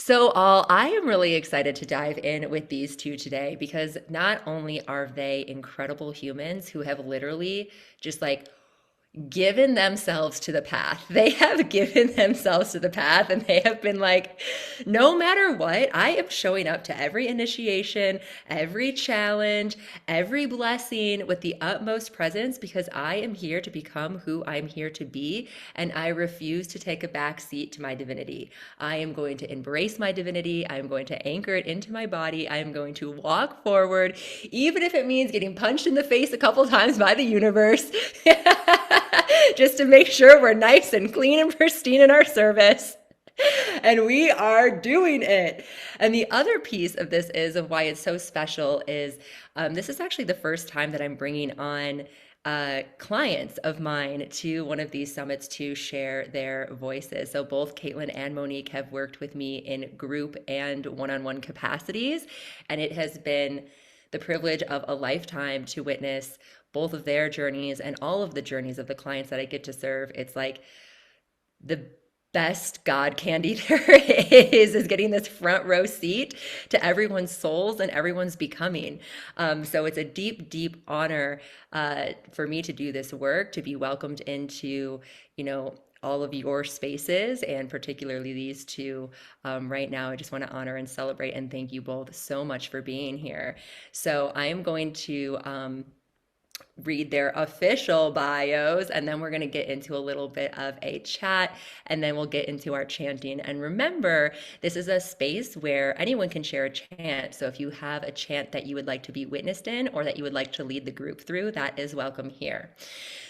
I am really excited to dive in with these two today because not only are they incredible humans who have literally just like given themselves to the path. They have given themselves to the path and they have been like, no matter what, I am showing up to every initiation, every challenge, every blessing with the utmost presence because I am here to become who I'm here to be. And I refuse to take a back seat to my divinity. I am going to embrace my divinity. I am going to anchor it into my body. I am going to walk forward, even if it means getting punched in the face a couple times by the universe. Just to make sure we're nice and clean and pristine in our service. And we are doing it. And the other piece of this is of why it's so special is this is actually the first time that I'm bringing on clients of mine to one of these summits to share their voices. So both KATELYN and MONIQUE have worked with me in group and one-on-one capacities, and it has been the privilege of a lifetime to witness both of their journeys and all of the journeys of the clients that I get to serve. It's like the best God candy there is getting this front row seat to everyone's souls and everyone's becoming. So it's a deep, deep honor for me to do this work, to be welcomed into, all of your spaces, and particularly these two right now. I just want to honor and celebrate and thank you both so much for being here. So I am going to read their official bios, and then we're going to get into a little bit of a chat, and then we'll get into our chanting. And remember, this is a space where anyone can share a chant. So if you have a chant that you would like to be witnessed in or that you would like to lead the group through, that is welcome here.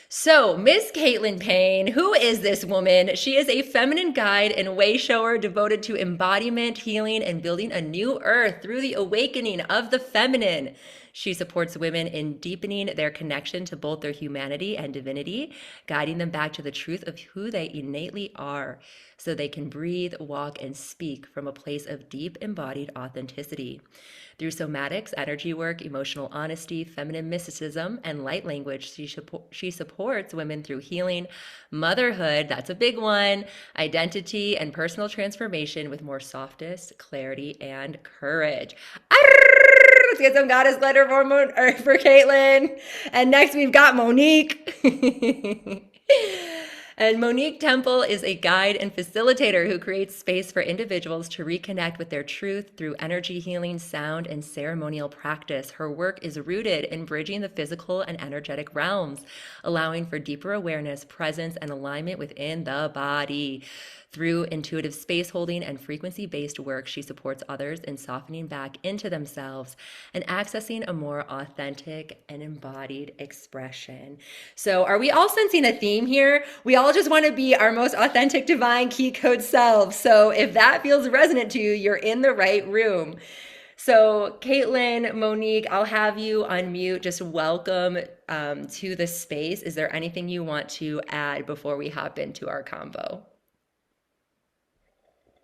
So, Miss KATELYN Payne, who is this woman? She is a feminine guide and way shower devoted to embodiment, healing, and building a new earth through the awakening of the feminine. She supports women in deepening their connection to both their humanity and divinity, guiding them back to the truth of who they innately are so they can breathe, walk, and speak from a place of deep embodied authenticity. Through somatics, energy work, emotional honesty, feminine mysticism, and light language, she supports women through healing, motherhood, that's a big one, identity, and personal transformation with more softness, clarity, and courage. Let's get some goddess letter for KATELYN. And next we've got MONIQUE. And MONIQUE Temple is a guide and facilitator who creates space for individuals to reconnect with their truth through energy healing, sound, and ceremonial practice. Her work is rooted in bridging the physical and energetic realms, allowing for deeper awareness, presence, and alignment within the body. Through intuitive space holding and frequency-based work, she supports others in softening back into themselves and accessing a more authentic and embodied expression. So are we all sensing a theme here? We all just want to be our most authentic, divine, key code selves. So if that feels resonant to you, you're in the right room. So KATELYN, MONIQUE, I'll have you unmute. Just welcome to the space. Is there anything you want to add before we hop into our combo?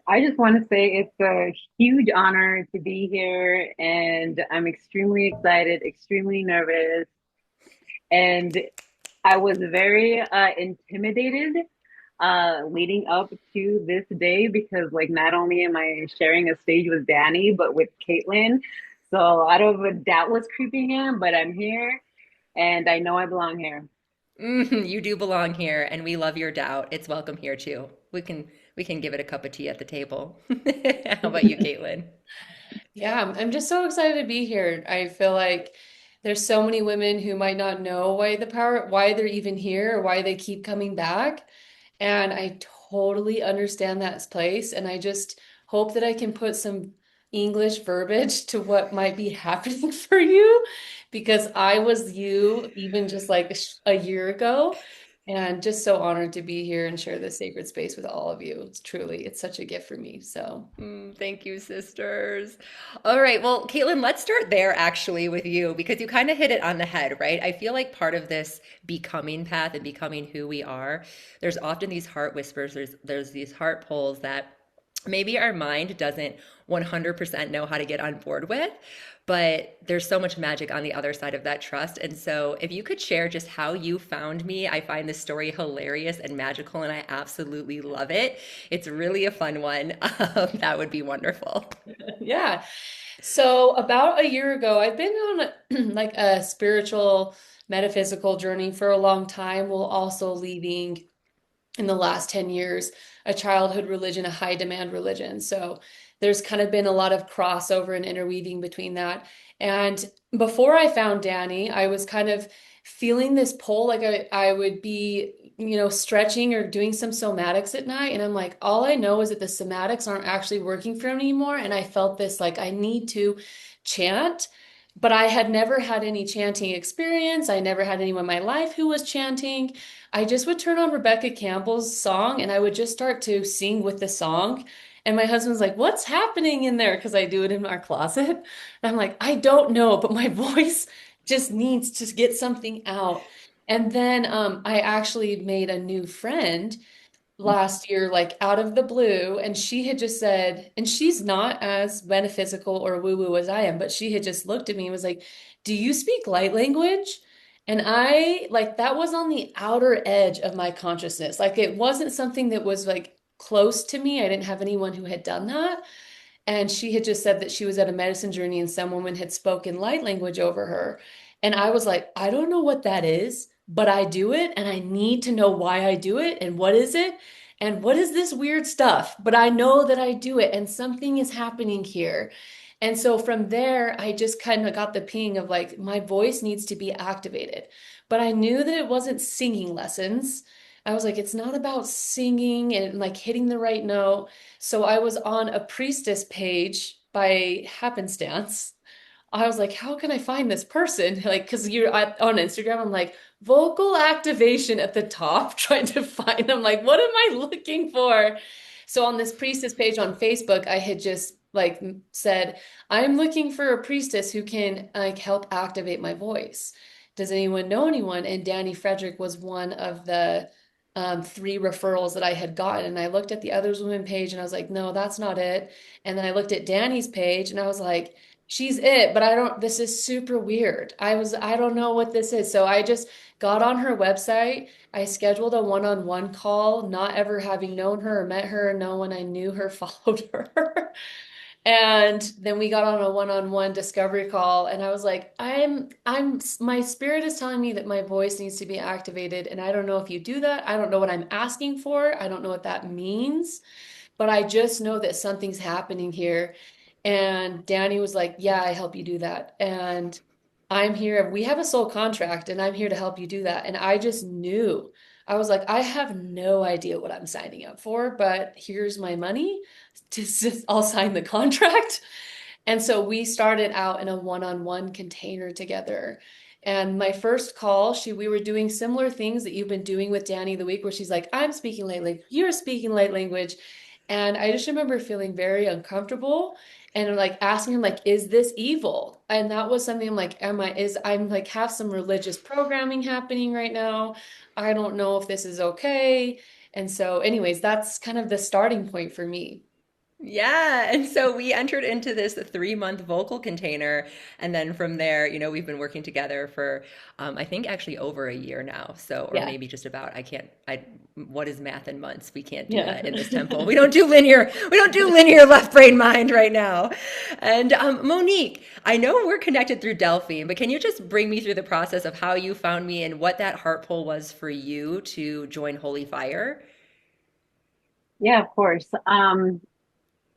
I just want to say it's a huge honor to be here, and I'm extremely excited, extremely nervous, and I was very intimidated leading up to this day because, like, not only am I sharing a stage with Danny, but with KATELYN, so a lot of doubt was creeping in, but I'm here, and I know I belong here. You do belong here, and we love your doubt. It's welcome here too. We can give it a cup of tea at the table. How about you, KATELYN? Yeah, I'm just so excited to be here. I feel like there's so many women who might not know why they're even here, or why they keep coming back. And I totally understand that place. And I just hope that I can put some English verbiage to what might be happening for you, because I was you even just like a year ago. And just so honored to be here and share this sacred space with all of you. It's such a gift for me. So. Thank you, sisters. All right. Well, KATELYN, let's start there actually with you because you kind of hit it on the head, right? I feel like part of this becoming path and becoming who we are, there's often these heart whispers, there's these heart pulls that maybe our mind doesn't 100% know how to get on board with, but there's so much magic on the other side of that trust. And so, if you could share just how you found me, I find this story hilarious and magical, and I absolutely love it. It's really a fun one. That would be wonderful. Yeah. So about a year ago, I've been on like a spiritual metaphysical journey for a long time, while also leaving in the last 10 years a childhood religion, a high demand religion. So there's kind of been a lot of crossover and interweaving between that. And before I found Danny, I was kind of feeling this pull, like I would be, stretching or doing some somatics at night. And I'm like, all I know is that the somatics aren't actually working for me anymore. And I felt this like I need to chant. But I had never had any chanting experience. I never had anyone in my life who was chanting. I just would turn on Rebecca Campbell's song and I would just start to sing with the song. And my husband's like, "What's happening in there?" Because I do it in our closet. And I'm like, "I don't know, but my voice just needs to get something out." And then I actually made a new friend last year, like out of the blue, and she had just said, and she's not as metaphysical or woo-woo as I am, but she had just looked at me and was like, "Do you speak light language?" And I like that was on the outer edge of my consciousness. Like it wasn't something that was like close to me. I didn't have anyone who had done that. And she had just said that she was at a medicine journey and some woman had spoken light language over her. And I was like, I don't know what that is, but I do it and I need to know why I do it and what is it and what is this weird stuff. But I know that I do it and something is happening here. And so from there, I just kind of got the ping of like, my voice needs to be activated. But I knew that it wasn't singing lessons. I was like, it's not about singing and like hitting the right note. So I was on a priestess page by happenstance. I was like, how can I find this person? Like, because on Instagram, I'm like, vocal activation at the top, trying to find. I'm like, what am I looking for? So on this priestess page on Facebook, I had just like said, I'm looking for a priestess who can like help activate my voice. Does anyone know anyone? And Danny Frederick was one of the three referrals that I had gotten. And I looked at the others women page and I was like, no, that's not it. And then I looked at Danny's page and I was like, she's it, but I don't, this is super weird. I don't know what this is. So I just got on her website. I scheduled a one-on-one call, not ever having known her or met her. No one I knew her followed her. And then we got on a one-on-one discovery call and I was like, my spirit is telling me that my voice needs to be activated. And I don't know if you do that. I don't know what I'm asking for. I don't know what that means, but I just know that something's happening here. And Danny was like, yeah, I help you do that. And I'm here. We have a soul contract and I'm here to help you do that. And I just knew. I was like, I have no idea what I'm signing up for, but here's my money. Just, I'll sign the contract. And so we started out in a one-on-one container together. And my first call, we were doing similar things that you've been doing with Danny the week, where she's like, I'm speaking light language, you're speaking light language. And I just remember feeling very uncomfortable and like asking him, like, is this evil? And that was something I'm like, I'm like, have some religious programming happening right now. I don't know if this is okay. And so, anyways, that's kind of the starting point for me. Yeah. And so we entered into this 3 month vocal container. And then from there, we've been working together for, I think actually over a year now. So, or Yeah. maybe just about, what is math in months? We can't do Yeah. that in this temple. We don't do linear left brain mind right now. And Monique, I know we're connected through Delphine, but can you just bring me through the process of how you found me and what that heart pull was for you to join Holy Fire? Yeah, of course.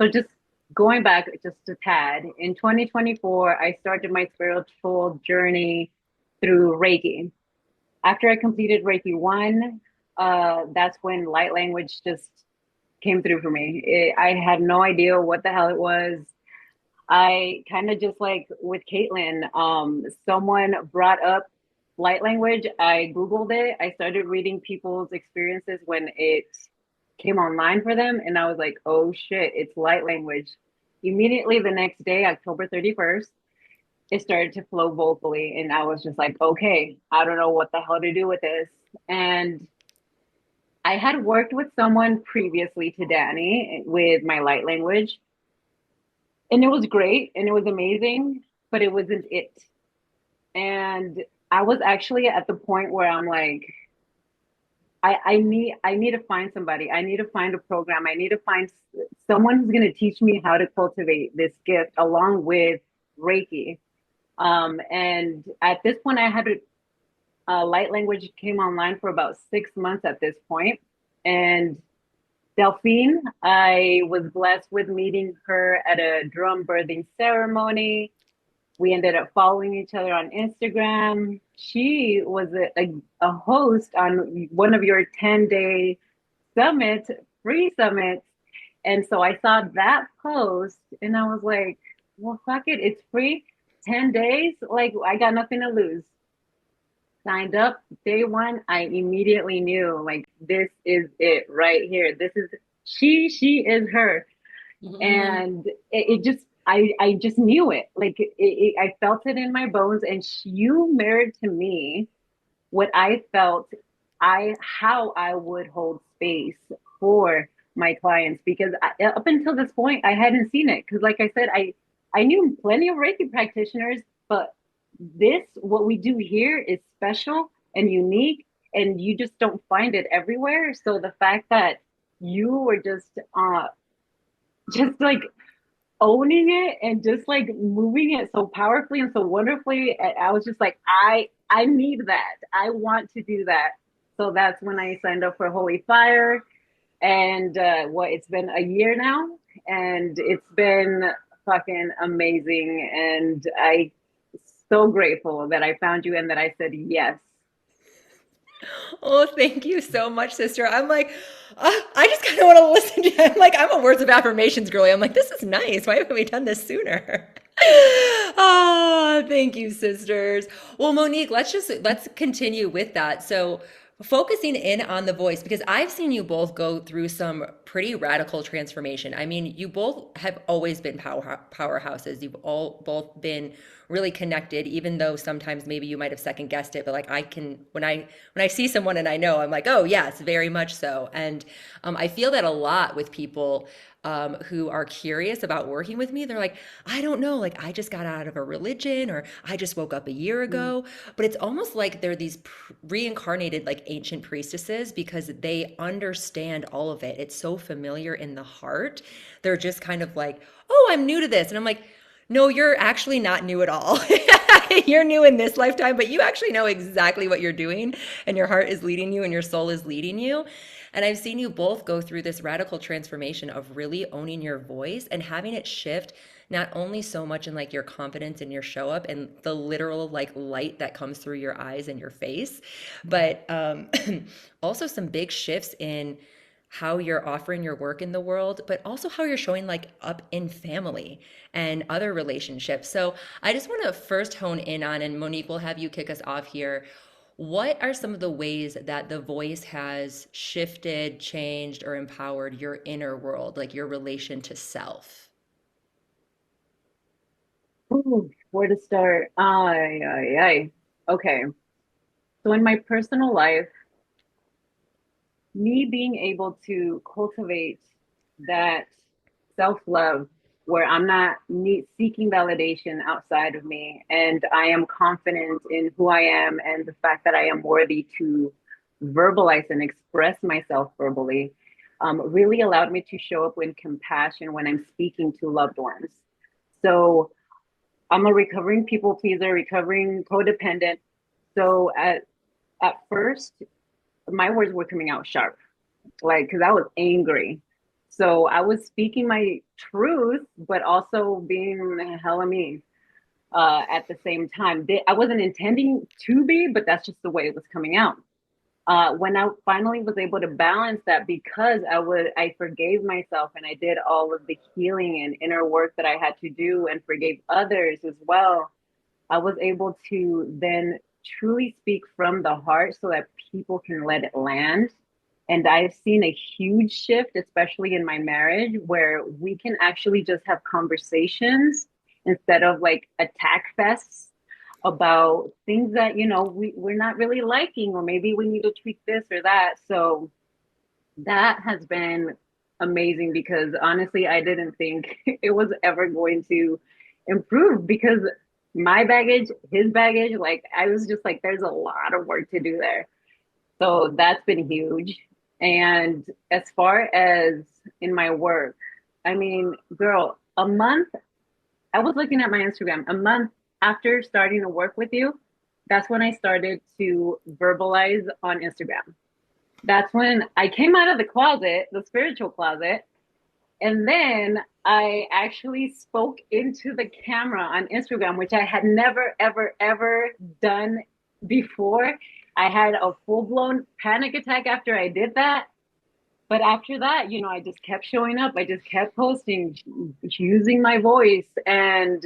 So just going back just a tad, in 2024, I started my spiritual journey through Reiki. After I completed Reiki 1, that's when light language just came through for me. I had no idea what the hell it was. I kind of just like with KATELYN, someone brought up light language. I Googled it. I started reading people's experiences when it came online for them. And I was like, oh shit, it's light language. Immediately the next day, October 31st, it started to flow vocally. And I was just like, okay, I don't know what the hell to do with this. And I had worked with someone previously to Danny with my light language, and it was great and it was amazing, but it wasn't it. And I was actually at the point where I'm like, I need to find somebody. I need to find a program. I need to find someone who's going to teach me how to cultivate this gift along with Reiki. And at this point, I had light language came online for about 6 months at this point. And Delphine, I was blessed with meeting her at a drum birthing ceremony. We ended up following each other on Instagram. She was a host on one of your 10-day summits, free summits. And so I saw that post and I was like, well, fuck it. It's free. 10 days. Like, I got nothing to lose. Signed up day one. I immediately knew, like, this is it right here. This is she is her. Mhm. And it just I just knew it, like I felt it in my bones, and you mirrored to me what I felt, I how I would hold space for my clients, because up until this point I hadn't seen it, because like I said, I knew plenty of Reiki practitioners, but this what we do here is special and unique, and you just don't find it everywhere. So the fact that you were just like owning it and just like moving it so powerfully and so wonderfully, I was just like, I need that. I want to do that. So that's when I signed up for Holy Fire. And what, it's been a year now, and it's been fucking amazing. And I so grateful that I found you and that I said yes. Oh, thank you so much, sister. I'm like, I just kind of want to listen to it. I'm like, I'm a words of affirmations girly. I'm like, this is nice. Why haven't we done this sooner? Oh, thank you, sisters. Well, Monique, let's continue with that. So, focusing in on the voice, because I've seen you both go through some pretty radical transformation. I mean, you both have always been powerhouses. You've all both been really connected, even though sometimes maybe you might have second guessed it. But like I can, when I see someone and I know, I'm like, oh yes, very much so. And I feel that a lot with people who are curious about working with me. They're like, I don't know, like I just got out of a religion, or I just woke up a year Mm. ago. But it's almost like they're these reincarnated, like ancient priestesses, because they understand all of it. It's so familiar in the heart. They're just kind of like, oh, I'm new to this. And I'm like, no, you're actually not new at all. You're new in this lifetime, but you actually know exactly what you're doing, and your heart is leading you, and your soul is leading you. And I've seen you both go through this radical transformation of really owning your voice and having it shift not only so much in like your confidence and your show up and the literal like light that comes through your eyes and your face, but also some big shifts in how you're offering your work in the world, but also how you're showing like up in family and other relationships. So I just want to first hone in on, and Monique will have you kick us off here. What are some of the ways that the voice has shifted, changed, or empowered your inner world, like your relation to self? Ooh, where to start? Ay, ay, ay. Okay. So in my personal life, me being able to cultivate that self-love where I'm not seeking validation outside of me, and I am confident in who I am and the fact that I am worthy to verbalize and express myself verbally, really allowed me to show up with compassion when I'm speaking to loved ones. So I'm a recovering people pleaser, recovering codependent. So at first, my words were coming out sharp, like, because I was angry. So I was speaking my truth, but also being hella mean at the same time. I wasn't intending to be, but that's just the way it was coming out. When I finally was able to balance that, because I forgave myself and I did all of the healing and inner work that I had to do and forgave others as well, I was able to then truly speak from the heart so that people can let it land. And I've seen a huge shift, especially in my marriage, where we can actually just have conversations instead of like attack fests about things that, we're not really liking, or maybe we need to tweak this or that. So That has been amazing because honestly, I didn't think it was ever going to improve because my baggage, his baggage, like I was just like, there's a lot of work to do there. So that's been huge. And as far as in my work, I mean, girl, a month, I was looking at my Instagram, a month after starting to work with you, that's when I started to verbalize on Instagram. That's when I came out of the closet, the spiritual closet, and then I actually spoke into the camera on Instagram, which I had never, ever, ever done before. I had a full blown panic attack after I did that. But after that, I just kept showing up. I just kept posting, using my voice. And,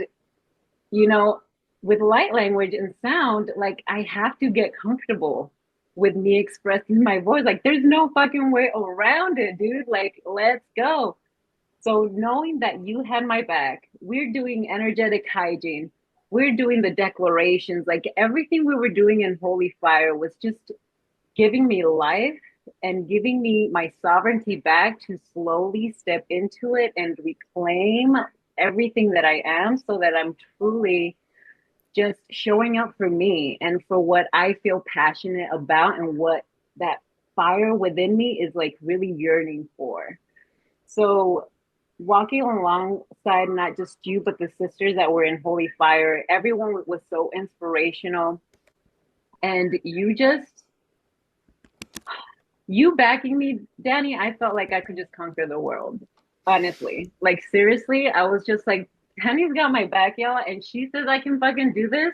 you know, with light language and sound, like I have to get comfortable with me expressing my voice. Like there's no fucking way around it, dude. Like, let's go. So knowing that you had my back, we're doing energetic hygiene, we're doing the declarations, like everything we were doing in Holy Fire was just giving me life and giving me my sovereignty back to slowly step into it and reclaim everything that I am so that I'm truly just showing up for me and for what I feel passionate about and what that fire within me is like really yearning for. So walking alongside not just you, but the sisters that were in Holy Fire, everyone was so inspirational. And you backing me, Danny, I felt like I could just conquer the world. Honestly. Like, seriously, I was just like, Danny's got my back, y'all. And she says I can fucking do this.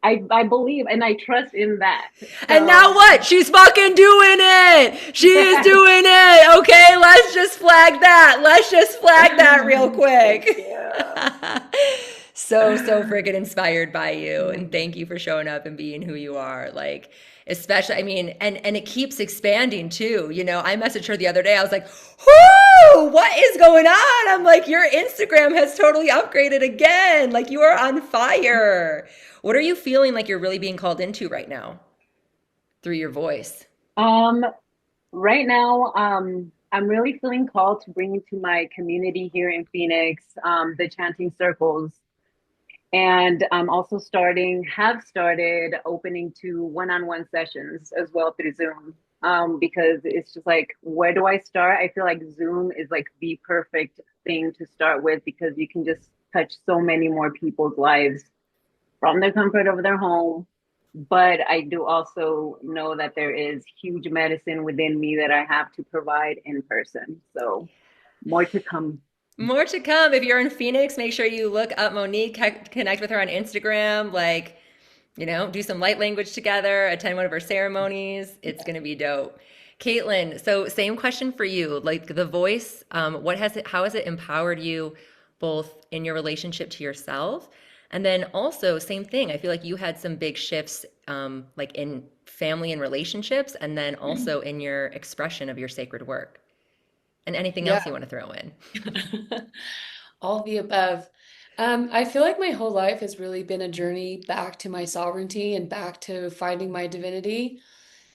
I believe and I trust in that. And now So, what? She's fucking doing it. She is doing it. Okay, let's just flag that. Let's just flag that real thank quick. you. So freaking inspired by you, and thank you for showing up and being who you are. Like, especially, I mean, and it keeps expanding too. I messaged her the other day. I was like, "Whoo, what is going on?" I'm like, "Your Instagram has totally upgraded again. Like, you are on fire." What are you feeling like you're really being called into right now through your voice? Um, Right now, I'm really feeling called to bring into my community here in Phoenix, the chanting circles. And I'm also have started opening to one-on-one sessions as well through Zoom. Because it's just like, where do I start? I feel like Zoom is like the perfect thing to start with because you can just touch so many more people's lives from the comfort of their home. But I do also know that there is huge medicine within me that I have to provide in person. So more to come. More to come. If you're in Phoenix, make sure you look up Monique, connect with her on Instagram, like, do some light language together, attend one of her ceremonies. It's going to be dope. KATELYN, so same question for you. Like the voice, how has it empowered you both in your relationship to yourself? And then also, same thing. I feel like you had some big shifts, like in family and relationships, and then also in your expression of your sacred work. And anything Yeah. else you want to throw in. All of the above. I feel like my whole life has really been a journey back to my sovereignty and back to finding my divinity.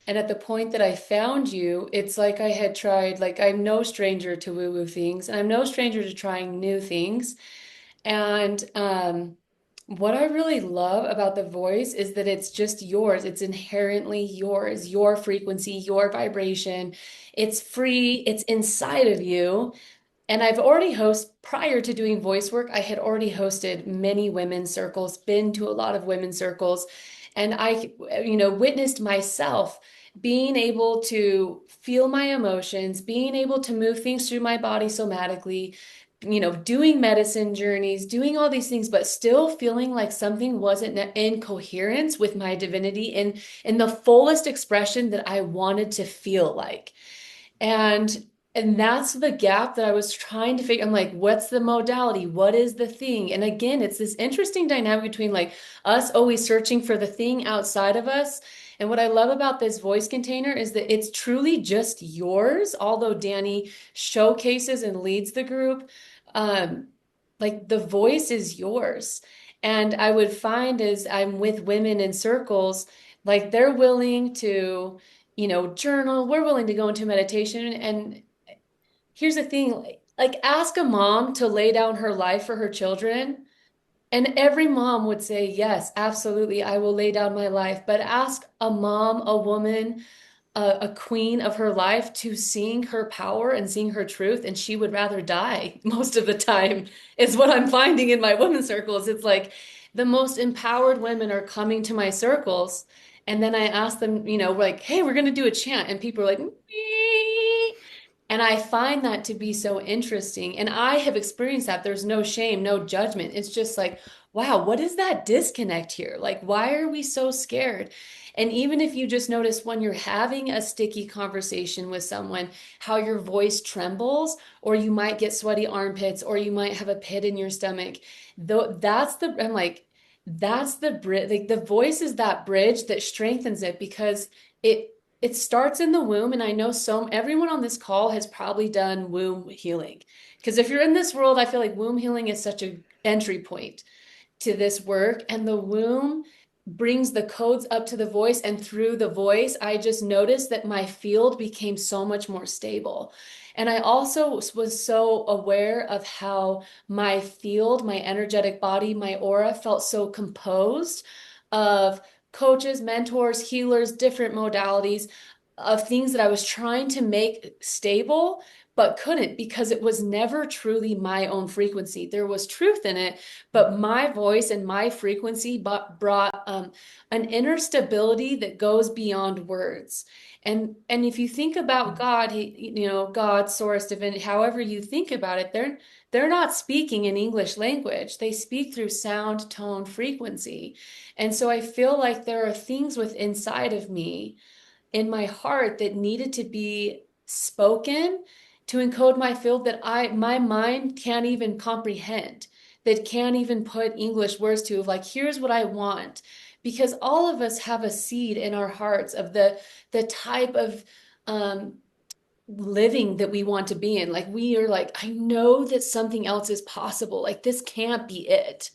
And at the point that I found you, it's like I had tried, like, I'm no stranger to woo-woo things, and I'm no stranger to trying new things. And what I really love about the voice is that it's just yours. It's inherently yours, your frequency, your vibration. It's free, it's inside of you. And I've already prior to doing voice work, I had already hosted many women's circles, been to a lot of women's circles, and witnessed myself being able to feel my emotions, being able to move things through my body somatically, doing medicine journeys, doing all these things, but still feeling like something wasn't in coherence with my divinity in the fullest expression that I wanted to feel like. And that's the gap that I was trying to figure. I'm like, what's the modality? What is the thing? And again, it's this interesting dynamic between like us always searching for the thing outside of us. And what I love about this voice container is that it's truly just yours, although Danny showcases and leads the group. Um, like the voice is yours. And I would find as I'm with women in circles, like they're willing to journal. We're willing to go into meditation. And here's the thing, like ask a mom to lay down her life for her children. And every mom would say, yes, absolutely, I will lay down my life. But ask a mom, a woman, a queen of her life to sing her power and sing her truth, and she would rather die most of the time, is what I'm finding in my women's circles. It's like the most empowered women are coming to my circles, and then I ask them, like, hey, we're going to do a chant, and people are like, "Me." And I find that to be so interesting. And I have experienced that. There's no shame, no judgment. It's just like, wow, what is that disconnect here? Like, why are we so scared? And even if you just notice when you're having a sticky conversation with someone, how your voice trembles, or you might get sweaty armpits, or you might have a pit in your stomach. Though I'm like, that's the bridge. Like the voice is that bridge that strengthens it because it it starts in the womb. And I know everyone on this call has probably done womb healing. Because if you're in this world, I feel like womb healing is such an entry point to this work, and the womb brings the codes up to the voice, and through the voice I just noticed that my field became so much more stable. And I also was so aware of how my field, my energetic body, my aura felt so composed of coaches, mentors, healers, different modalities of things that I was trying to make stable but couldn't, because it was never truly my own frequency. There was truth in it, but my voice and my frequency brought an inner stability that goes beyond words. And if you think about God, God, source, divinity, however you think about it, they're not speaking in English language. They speak through sound, tone, frequency. And so I feel like there are things within inside of me in my heart that needed to be spoken to encode my field that my mind can't even comprehend, that can't even put English words to, of like, here's what I want. Because all of us have a seed in our hearts of the type of um living that we want to be in. Like we are like, I know that something else is possible. Like this can't be it.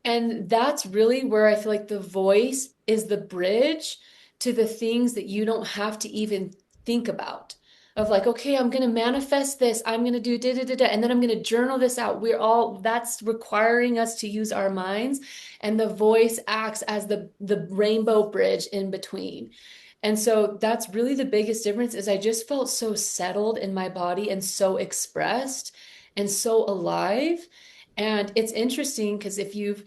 And that's really where I feel like the voice is the bridge to the things that you don't have to even think about. Of like, okay, I'm going to manifest this. I'm going to do da da da da. And then I'm going to journal this out. That's requiring us to use our minds. And the voice acts as the rainbow bridge in between. And so that's really the biggest difference is I just felt so settled in my body and so expressed and so alive. And it's interesting because if you've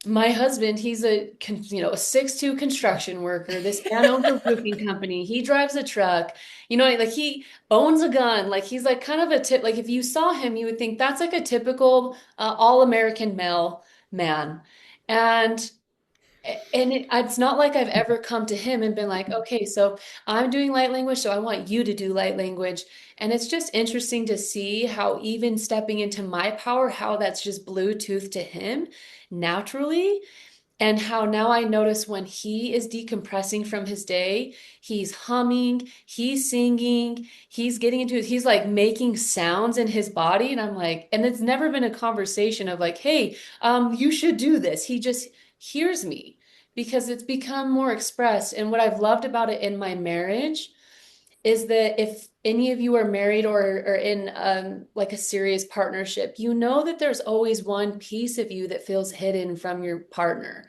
my husband, he's a 6'2" construction worker. This man owns a roofing company. He drives a truck. Like he owns a gun. Like he's like kind of a tip. Like if you saw him, you would think that's like a typical all-American male man. And it's not like I've ever come to him and been like, okay, so I'm doing light language, so I want you to do light language. And it's just interesting to see how even stepping into my power, how that's just Bluetooth to him naturally. And how now I notice when he is decompressing from his day, he's humming, he's singing, he's like making sounds in his body. And I'm like, and it's never been a conversation of like, hey, you should do this. He just hears me because it's become more expressed. And what I've loved about it in my marriage is that if any of you are married or in like a serious partnership, you know that there's always one piece of you that feels hidden from your partner.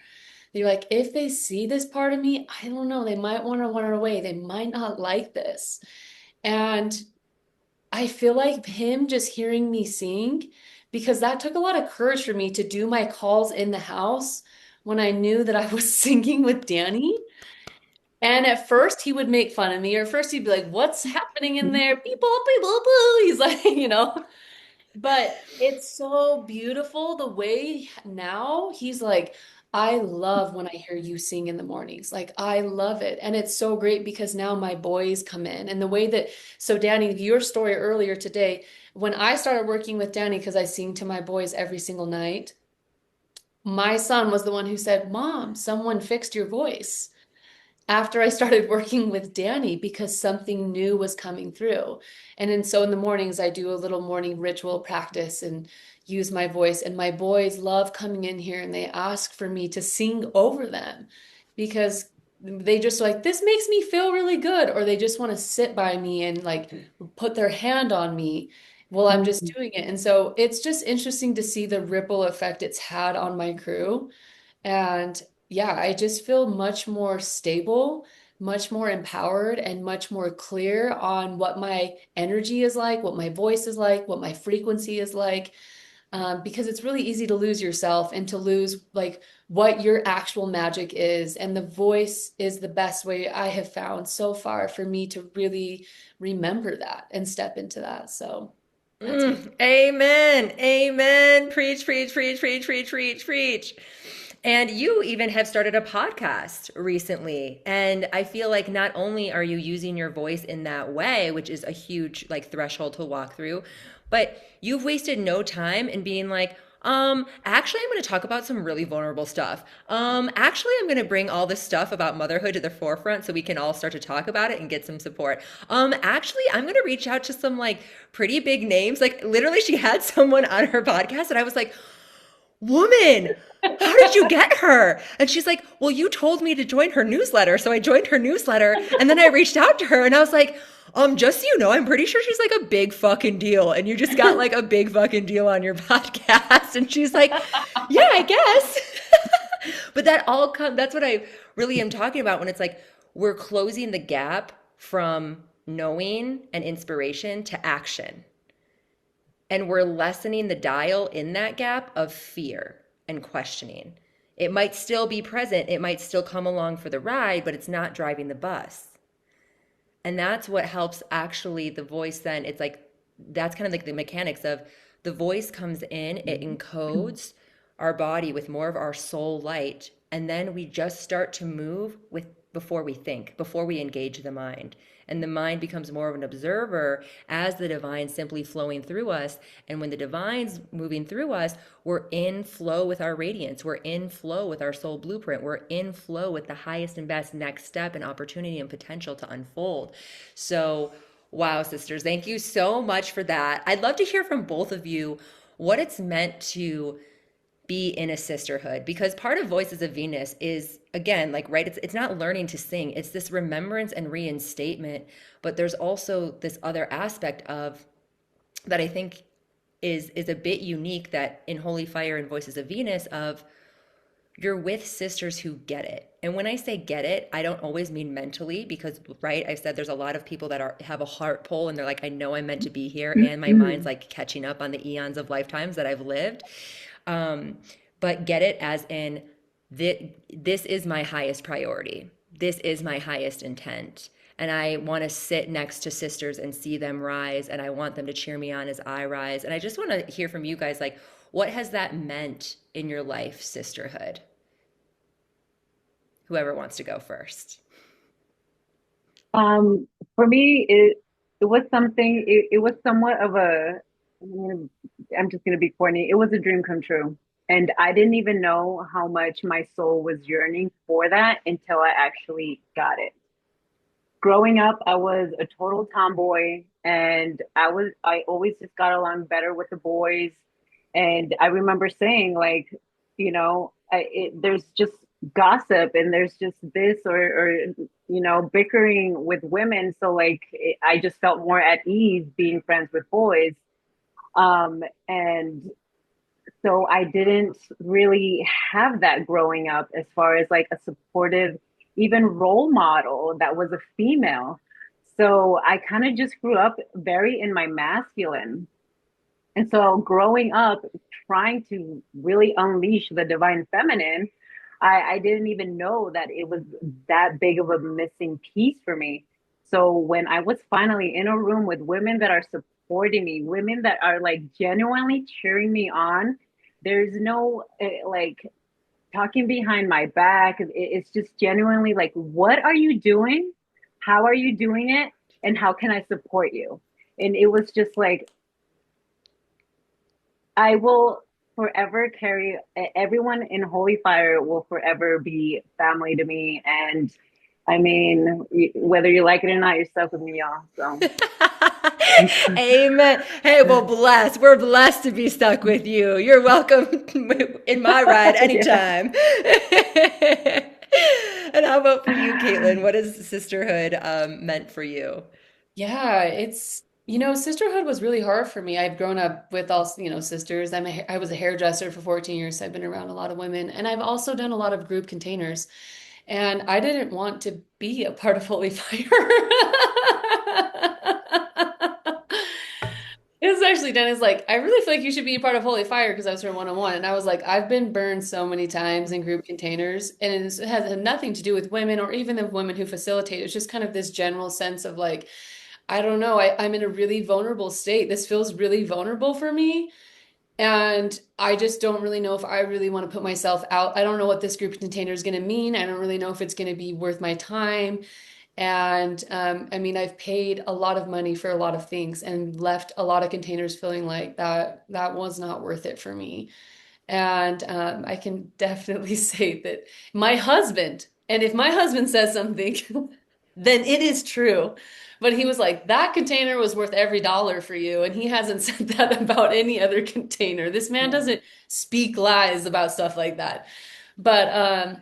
You're like, if they see this part of me, I don't know, they might want to run away. They might not like this. And I feel like him just hearing me sing, because that took a lot of courage for me to do my calls in the house when I knew that I was singing with Danny. And at first he would make fun of me, or at first he'd be like, what's happening in there? People, people, boo. He's like, but it's so beautiful the way now he's like, I love when I hear you sing in the mornings. Like, I love it. And it's so great because now my boys come in. And the way that, so Danny, your story earlier today, when I started working with Danny, because I sing to my boys every single night, my son was the one who said, Mom, someone fixed your voice after I started working with Danny because something new was coming through. So in the mornings, I do a little morning ritual practice and use my voice. And my boys love coming in here and they ask for me to sing over them because they just like, this makes me feel really good, or they just want to sit by me and like put their hand on me while I'm just Mhm. doing it. And so it's just interesting to see the ripple effect it's had on my crew. And yeah, I just feel much more stable, much more empowered, and much more clear on what my energy is like, what my voice is like, what my frequency is like, because it's really easy to lose yourself and to lose like what your actual magic is. And the voice is the best way I have found so far for me to really remember that and step into that. So that's me. Amen. Amen. Preach, preach, preach, preach, preach, preach, preach. And you even have started a podcast recently. And I feel like not only are you using your voice in that way, which is a huge like threshold to walk through, but you've wasted no time in being like, actually, I'm going to talk about some really vulnerable stuff. Actually, I'm going to bring all this stuff about motherhood to the forefront so we can all start to talk about it and get some support. Actually, I'm going to reach out to some like pretty big names. Like literally, she had someone on her podcast, and I was like, woman, how did you get her? And she's like, well, you told me to join her newsletter. So I joined her newsletter, and then I reached out to her and I was like, just so you know, I'm pretty sure she's like a big fucking deal. And you just got like a big fucking deal on your podcast. And she's like, yeah, I guess. But that all comes, that's what I really am talking about when it's like we're closing the gap from knowing and inspiration to action. And we're lessening the dial in that gap of fear and questioning. It might still be present, it might still come along for the ride, but it's not driving the bus. And that's what helps actually the voice then. It's like, that's kind of like the mechanics of the voice comes in, it encodes our body with more of our soul light. And then we just start to move with before we think, before we engage the mind. And the mind becomes more of an observer as the divine simply flowing through us. And when the divine's moving through us, we're in flow with our radiance. We're in flow with our soul blueprint. We're in flow with the highest and best next step and opportunity and potential to unfold. So, wow, sisters, thank you so much for that. I'd love to hear from both of you what it's meant to be in a sisterhood, because part of Voices of Venus is, again, like, right, it's not learning to sing, it's this remembrance and reinstatement. But there's also this other aspect of that I think is a bit unique, that in Holy Fire and Voices of Venus, of you're with sisters who get it. And when I say get it, I don't always mean mentally, because right, I've said there's a lot of people that have a heart pull and they're like, I know I'm meant to be here, and my mind's like catching up on the eons of lifetimes that I've lived. But get it as in, this is my highest priority. This is my highest intent. And I want to sit next to sisters and see them rise. And I want them to cheer me on as I rise. And I just want to hear from you guys, like, what has that meant in your life, sisterhood? Whoever wants to go first. For me, it was something. It was somewhat of a. I'm just gonna be corny. It was a dream come true, and I didn't even know how much my soul was yearning for that until I actually got it. Growing up, I was a total tomboy, and I always just got along better with the boys. And I remember saying, like, there's just gossip, and there's just this, or bickering with women. So like, I just felt more at ease being friends with boys. And so I didn't really have that growing up, as far as like a supportive, even role model that was a female. So I kind of just grew up very in my masculine. And so growing up, trying to really unleash the divine feminine, I didn't even know that it was that big of a missing piece for me. So when I was finally in a room with women that are supporting me, women that are like genuinely cheering me on, there's no like talking behind my back. It's just genuinely like, what are you doing? How are you doing it? And how can I support you? And it was just like, I will forever carry, everyone in Holy Fire will forever be family to me. And I mean, whether you like it or not, you're stuck with me, y'all. So. Amen. Hey, well, blessed. We're blessed to be stuck with you. You're welcome in my ride Yeah. anytime. And how about for you, Caitlin? What has sisterhood meant for you? Yeah, sisterhood was really hard for me. I've grown up with all, sisters. I was a hairdresser for 14 years, so I've been around a lot of women, and I've also done a lot of group containers. And I didn't want to be a part of Holy Fire. It was actually Dennis like, I really feel like you should be a part of Holy Fire because I was her one-on-one. And I was like, I've been burned so many times in group containers, and it has nothing to do with women or even the women who facilitate. It's just kind of this general sense of like, I don't know, I'm in a really vulnerable state. This feels really vulnerable for me. And I just don't really know if I really want to put myself out. I don't know what this group container is going to mean. I don't really know if it's going to be worth my time. And I mean, I've paid a lot of money for a lot of things and left a lot of containers feeling like that was not worth it for me. And I can definitely say that my husband, and if my husband says something, then it is true. But he was like, that container was worth every dollar for you. And he hasn't said that about any other container. This man Yeah. doesn't speak lies about stuff like that. But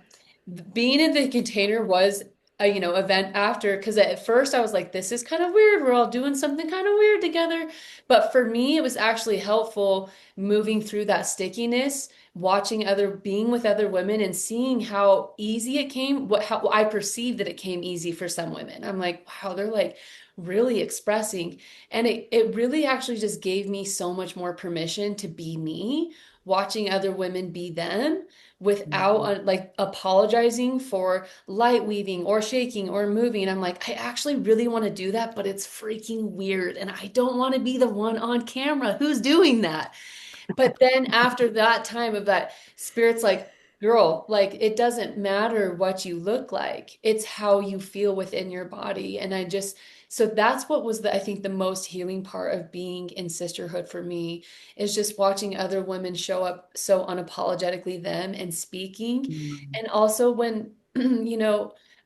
being in the container was a event after, because at first I was like, this is kind of weird, we're all doing something kind of weird together. But for me it was actually helpful moving through that stickiness, watching other being with other women and seeing how easy it came, how I perceived that it came easy for some women. I'm like, wow, they're like really expressing. And it really actually just gave me so much more permission to be me, watching other women be them without Mhm. like apologizing for light weaving or shaking or moving. I'm like, I actually really want to do that, but it's freaking weird. And I don't want to be the one on camera who's doing that. But then after that time of that, spirit's like, girl, like it doesn't matter what you look like. It's how you feel within your body. And so that's what was I think the most healing part of being in sisterhood for me is just watching other women show up so unapologetically them and speaking. Mhm. And also when,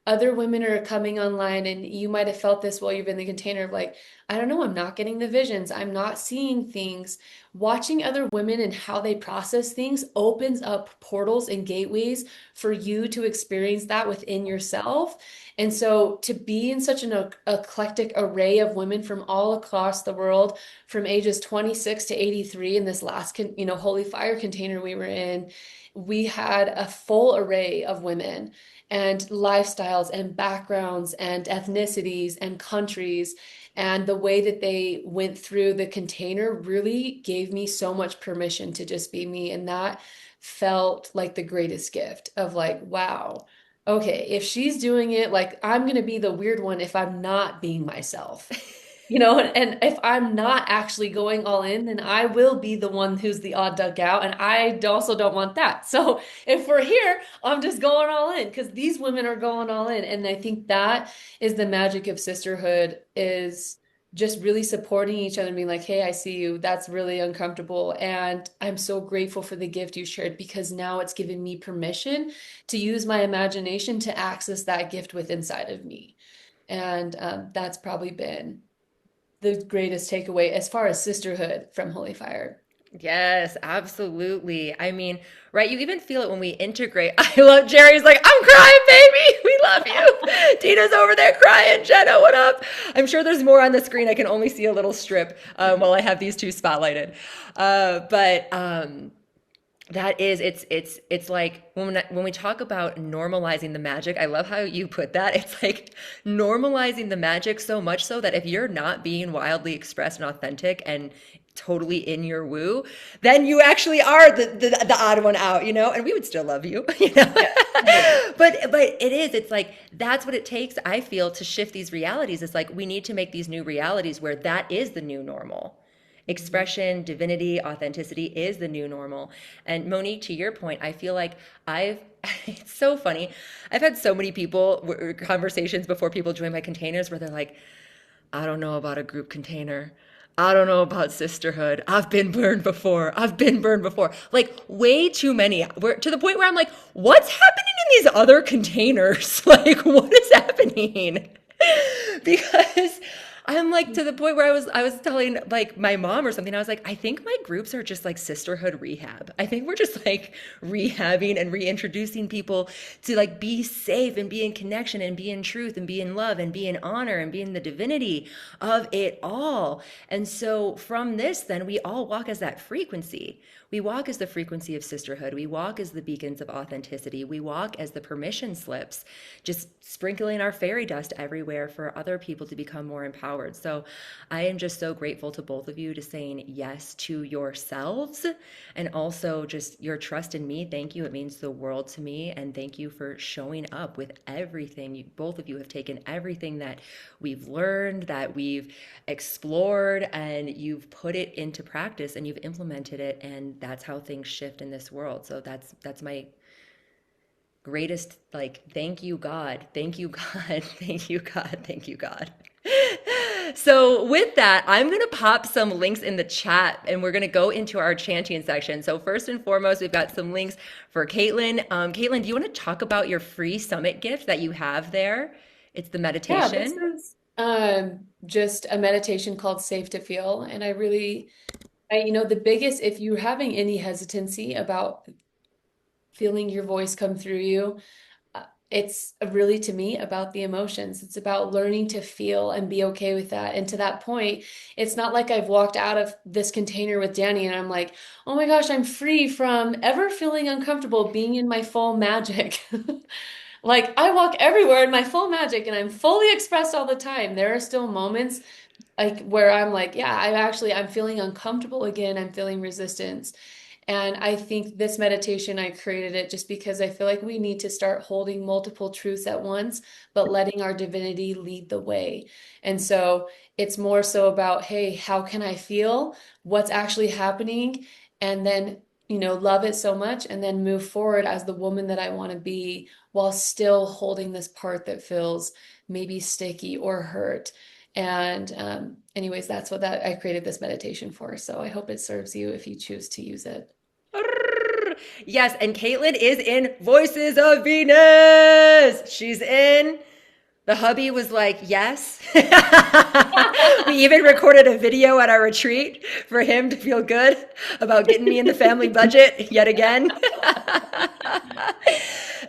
other women are coming online and you might have felt this while you've been in the container of like, I don't know, I'm not getting the visions. I'm not seeing things. Watching other women and how they process things opens up portals and gateways for you to experience that within yourself. And so to be in such an eclectic array of women from all across the world, from ages 26 to 83 in this last, Holy Fire container we were in, we had a full array of women and lifestyles and backgrounds and ethnicities and countries. And the way that they went through the container really gave me so much permission to just be me. And that felt like the greatest gift of like, wow, okay, if she's doing it, like I'm going to be the weird one if I'm not being myself. And if I'm not actually going all in, then I will be the one who's the odd duck out. And I also don't want that. So if we're here, I'm just going all in because these women are going all in. And I think that is the magic of sisterhood is just really supporting each other and being like, hey, I see you. That's really uncomfortable. And I'm so grateful for the gift you shared because now it's given me permission to use my imagination to access that gift within inside of me. And that's probably been the greatest takeaway as far as sisterhood from Holy Fire. Yes, absolutely. I mean, right, you even feel it when we integrate. I love Jerry's like, I'm crying, baby. We love you. Tina's over there crying. Jenna, what up? I'm sure there's more on the screen. I can only see a little strip while I have these two spotlighted. But that is, it's like when we talk about normalizing the magic, I love how you put that. It's like normalizing the magic so much so that if you're not being wildly expressed and authentic and totally in your woo, then you actually are the odd one out, and we would still love you, Yeah, totally. but it's like that's what it takes, I feel, to shift these realities. It's like we need to make these new realities where that is the new normal. Mhm. Expression, divinity, authenticity is the new normal. And Monique, to your point, I feel like it's so funny. I've had so many conversations before people join my containers where they're like, I don't know about a group container. I don't know about sisterhood. I've been burned before. I've been burned before. Like way too many. We're to the point where I'm like, what's happening in these other containers? Like, what is happening? Because I'm like to the point where I was telling like my mom or something. I was like, I think my groups are just like sisterhood rehab. I think we're just like rehabbing and reintroducing people to like be safe and be in connection and be in truth and be in love and be in honor and be in the divinity of it all. And so from this, then we all walk as that frequency. We walk as the frequency of sisterhood. We walk as the beacons of authenticity. We walk as the permission slips, just sprinkling our fairy dust everywhere for other people to become more empowered. So I am just so grateful to both of you to saying yes to yourselves and also just your trust in me. Thank you. It means the world to me. And thank you for showing up with everything. Both of you have taken everything that we've learned, that we've explored, and you've put it into practice and you've implemented it. And that's how things shift in this world. So that's my greatest, like, thank you God, thank you God, thank you God, thank you God. So with that, I'm going to pop some links in the chat and we're going to go into our chanting section. So first and foremost, we've got some links for KATELYN. KATELYN, do you want to talk about your free summit gift that you have there? It's the Yeah, this meditation. is just a meditation called Safe to Feel. And the biggest, if you're having any hesitancy about feeling your voice come through you, it's really, to me, about the emotions. It's about learning to feel and be okay with that. And to that point, it's not like I've walked out of this container with Danny and I'm like, oh my gosh, I'm free from ever feeling uncomfortable being in my full magic. Like I walk everywhere in my full magic and I'm fully expressed all the time. There are still moments like where I'm like, yeah, I'm feeling uncomfortable again. I'm feeling resistance. And I think this meditation, I created it just because I feel like we need to start holding multiple truths at once, but letting our divinity lead the way. And so it's more so about, hey, how can I feel? What's actually happening? And then, love it so much and then move forward as the woman that I want to be while still holding this part that feels maybe sticky or hurt. And anyways, that's what that I created this meditation for. So I hope it serves you if you choose to use it. Yes, and KATELYN is in Voices of Venus. She's in. The hubby was like, yes. We even recorded a video at our retreat for him to feel good about getting me in the family budget yet again.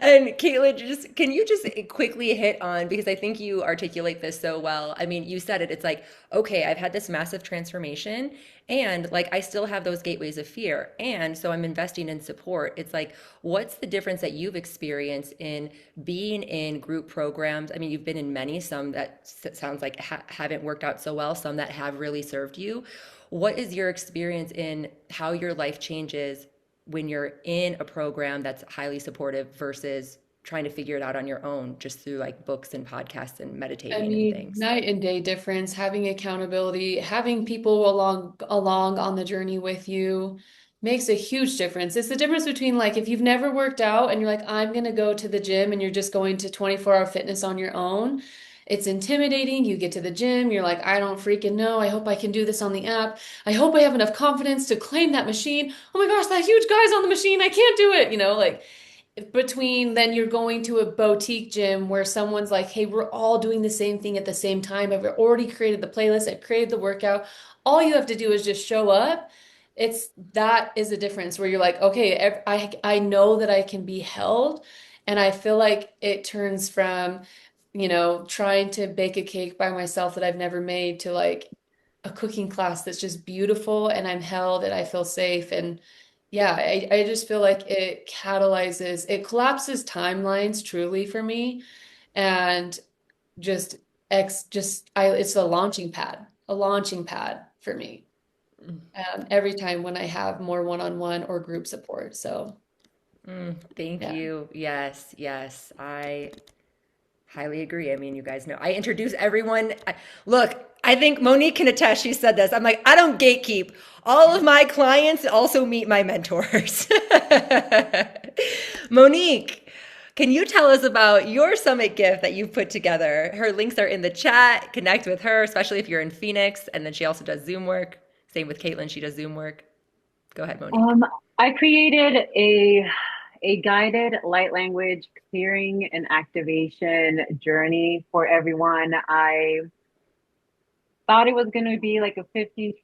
And KATELYN, can you just quickly hit on, because I think you articulate this so well. I mean, you said it. It's like, okay, I've had this massive transformation and like I still have those gateways of fear. And so I'm investing in support. It's like, what's the difference that you've experienced in being in group programs? I mean, you've been in many, some that sounds like haven't worked out so well, some that have really served you. What is your experience in how your life changes when you're in a program that's highly supportive versus trying to figure it out on your own just through like books and podcasts and I meditating and mean, things? night and day difference, having accountability, having people along on the journey with you makes a huge difference. It's the difference between like if you've never worked out and you're like, I'm gonna go to the gym and you're just going to 24-hour fitness on your own. It's intimidating. You get to the gym, you're like, I don't freaking know. I hope I can do this on the app. I hope I have enough confidence to claim that machine. Oh my gosh, that huge guy's on the machine. I can't do it. Like between then you're going to a boutique gym where someone's like, hey, we're all doing the same thing at the same time. I've already created the playlist, I've created the workout. All you have to do is just show up. That is a difference where you're like, okay, I know that I can be held. And I feel like it turns from, trying to bake a cake by myself that I've never made to like a cooking class that's just beautiful and I'm held and I feel safe. And yeah, I just feel like it collapses timelines truly for me. And just it's a launching pad for me. Every time when I have more one-on-one or group support. So Thank yeah. you. Yes, yes. I highly agree. I mean, you guys know I introduce everyone. Look, I think Monique can attest. She said this. I'm like, I don't gatekeep. All of my clients also meet my mentors. Monique, can you tell us about your summit gift that you've put together? Her links are in the chat. Connect with her, especially if you're in Phoenix. And then she also does Zoom work. Same with KATELYN. She does Zoom work. Go ahead, Monique. Um, I created a guided light language clearing and activation journey for everyone. I thought it was going to be like a 15,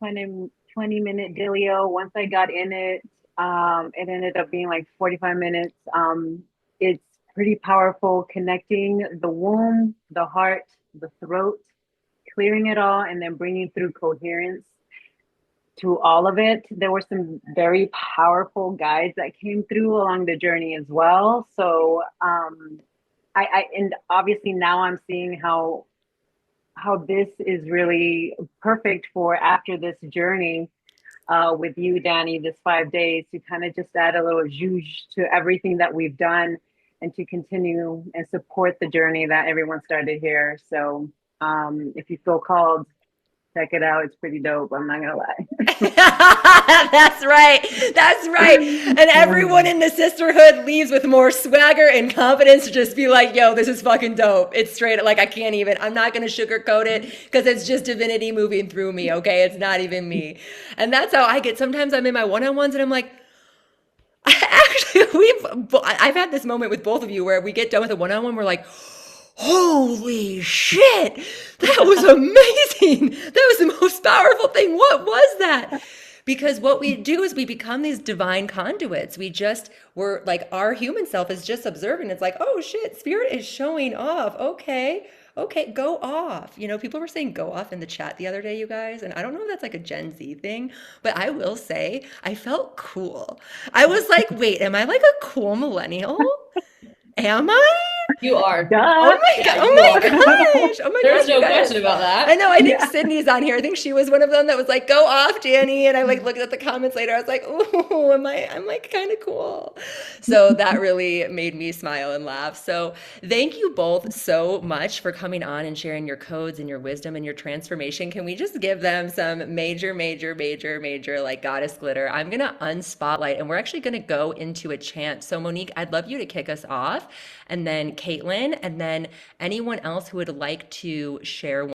20 minute dealio. Once I got in it, it ended up being like 45 minutes. It's pretty powerful, connecting the womb, the heart, the throat, clearing it all, and then bringing through coherence to all of it. There were some very powerful guides that came through along the journey as well. So, and obviously now I'm seeing how this is really perfect for after this journey with you, Danny, this 5 days to kind of just add a little zhuzh to everything that we've done and to continue and support the journey that everyone started here. So if you feel called, check it out. It's pretty dope. I'm not gonna That's right. That's right. And everyone lie. in the sisterhood leaves with more swagger and confidence to just be like, yo, this is fucking dope. It's straight. Like, I can't even, I'm not going to sugarcoat it because it's just divinity moving through me. Okay. It's not even me. And that's how I get. Sometimes I'm in my one on ones and I'm like, actually, I've had this moment with both of you where we get done with a one on one. We're like, holy shit, that was amazing. That was the most powerful thing. What was that? Because what we do is we become these divine conduits. We're like, our human self is just observing. It's like, oh shit, spirit is showing off. Okay. Okay, go off. People were saying go off in the chat the other day, you guys. And I don't know if that's like a Gen Z thing, but I will say I felt cool. I was like, wait, am I like a cool millennial? Am I? You are. Duh. Yeah, Oh you my are. gosh. Oh my There's gosh, you no guys. question about I that. know. I think Yeah. Sydney's on here. I think she was one of them that was like, "Go off, Danny." And I like looked at the comments later. I was like, "Ooh, am I? I'm like kind of cool." So that really made me smile and laugh. So thank you both so much for coming on and sharing your codes and your wisdom and your transformation. Can we just give them some major, major, major, major like goddess glitter? I'm gonna unspotlight, and we're actually gonna go into a chant. So Monique, I'd love you to kick us off, and then KATELYN, and then anyone else who would like to share